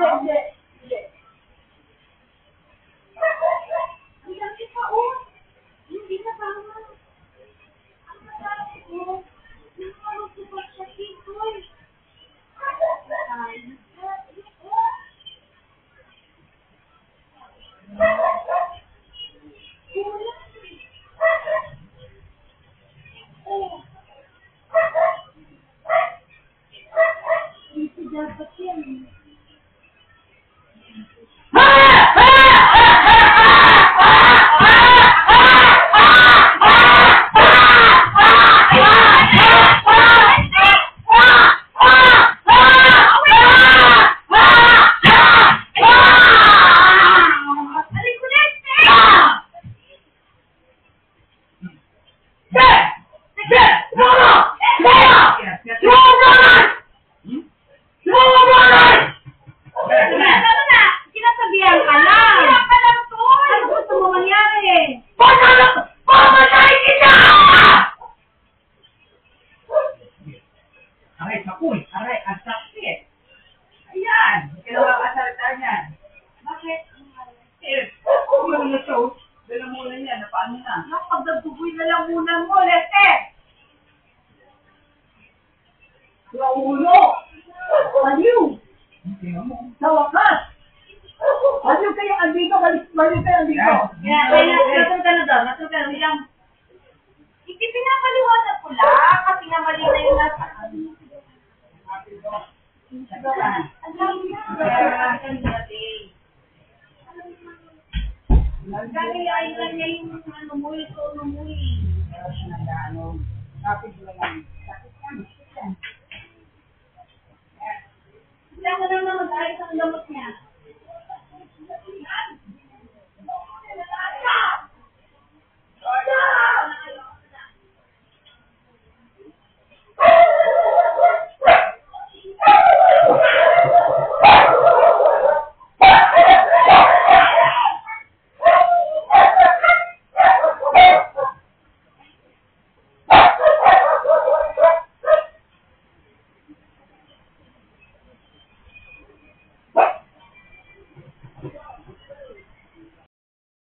Hindi. Ang laki pa, oh. Hindi na tama. Ang laki, oh. Yung parang super siya dito, eh. Ay, dito dapat yan. Aray, kapoy! Aray, ang sakit! Ayan! Kailangan kasalita niyan. Bakit? Kung ano na ito, lalamunan niya, paano na? Napagdagugoy na lang muna mo, Lete! Sa ulo! Aliw! Tingnan mo. Sa wakas! Aliw kayo andito, balik kayo andito. Natulog ka na doon, natulog ka na lang. Hindi pinapaliwanag ko lang, kasi nga mali na yung nasa. Alam niya. Nagkakayain lang niya yung ano mo, yung tono mo eh. Pero siya nag-ano, kapit mo lang. Sakit yan. Kailangan lang na mag-ayos ang gamot niya.